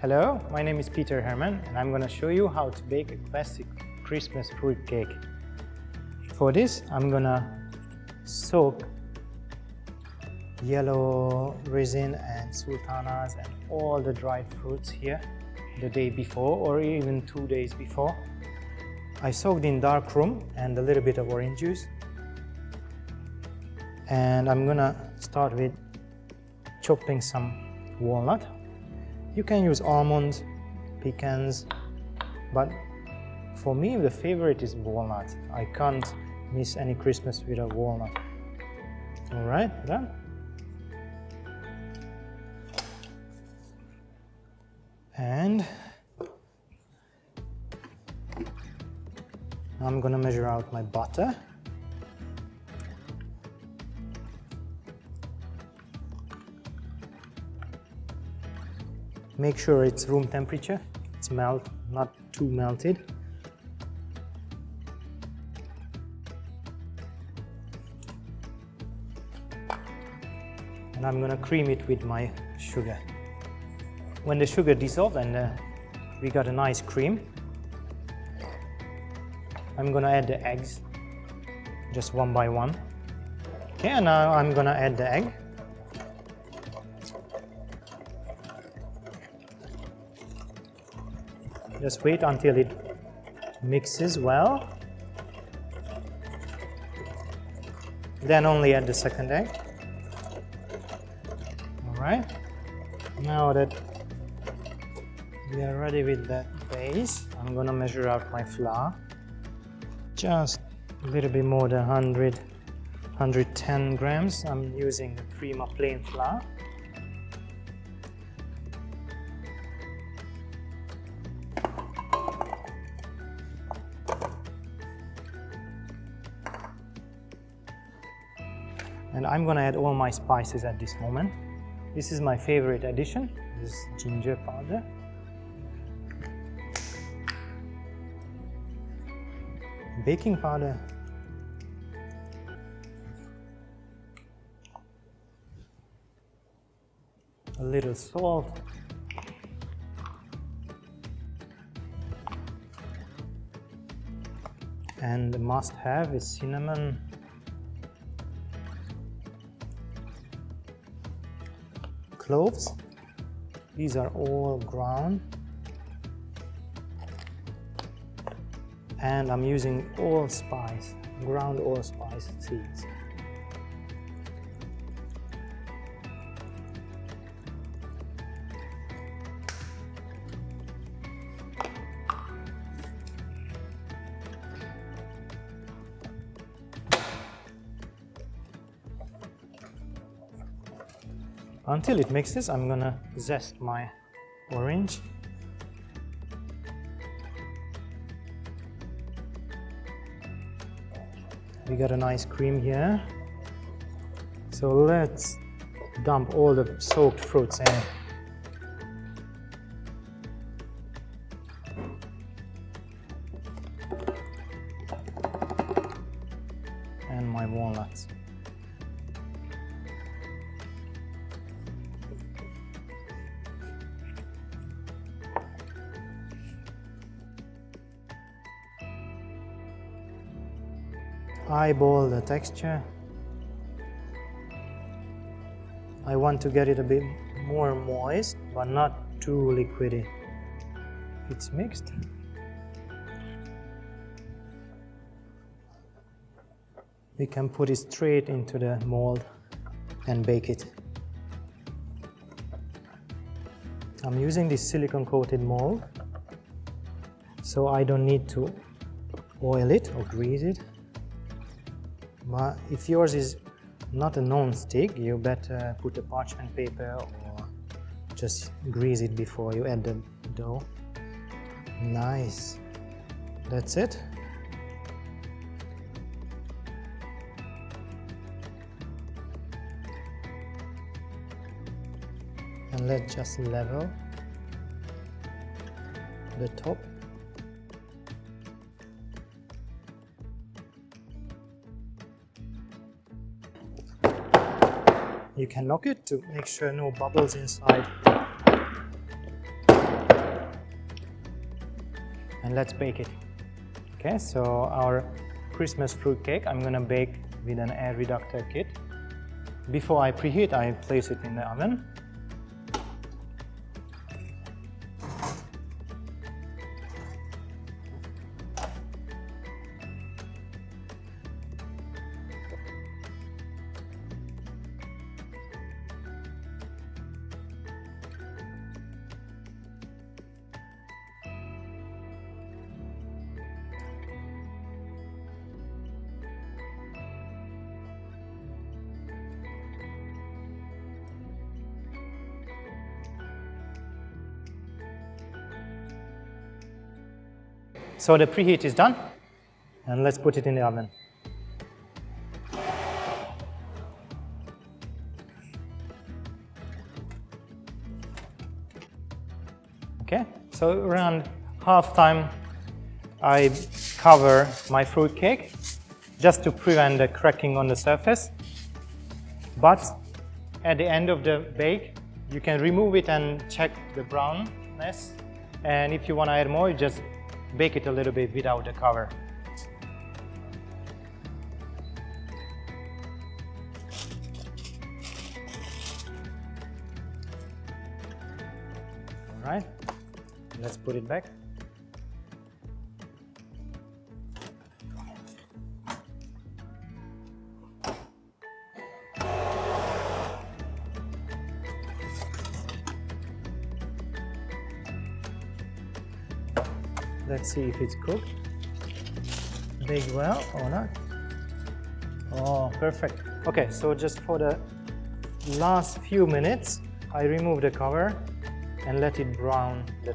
Hello, my name is Peter Herman and I'm going to show you how to bake a classic Christmas fruit cake. For this, I'm going to soak yellow resin and sultanas and all the dried fruits here the day before or even 2 days before. I soaked in dark rum and a little bit of orange juice. And I'm going to start with chopping some walnut. You can use almonds, pecans, but for me the favorite is walnut. I can't miss any Christmas with a walnut. Alright, done. And I'm gonna measure out my butter. Make sure it's room temperature, it's not too melted. And I'm gonna cream it with my sugar. When the sugar dissolves and we got a nice cream, I'm gonna add the eggs, just one by one. Okay, and now I'm gonna add the egg. Just wait until it mixes well. Then only add the second egg. Alright, now that we are ready with that base, I'm gonna measure out my flour. Just a little bit more than 110 grams. I'm using the Prima plain flour. And I'm gonna add all my spices at this moment. This is my favorite addition, this is ginger powder. Baking powder. A little salt. And the must-have is cinnamon. Cloves. These are all ground. And I'm using allspice, ground allspice seeds. Until it mixes, I'm gonna zest my orange. We got a nice cream here. So let's dump all the soaked fruits in. And my walnuts. Eyeball the texture. I want to get it a bit more moist, but not too liquidy. It's mixed. We can put it straight into the mold and bake it. I'm using this silicone coated mold, so I don't need to oil it or grease it. But if yours is not a non-stick, you better put a parchment paper or just grease it before you add the dough. Nice. That's it. And let's just level the top. You can knock it to make sure no bubbles inside. and let's bake it. Okay, so our Christmas fruitcake I'm gonna bake with an air reductor kit. Before I preheat, I place it in the oven. So the preheat is done, and let's put it in the oven. Okay, so around half time I cover my fruitcake just to prevent the cracking on the surface. But at the end of the bake, you can remove it and check the brownness. And if you want to add more, you just bake it a little bit without the cover. All right, let's put it back. Let's see if it's cooked. Baked well or not. Oh, perfect. Okay, so just for the last few minutes, I remove the cover and let it brown the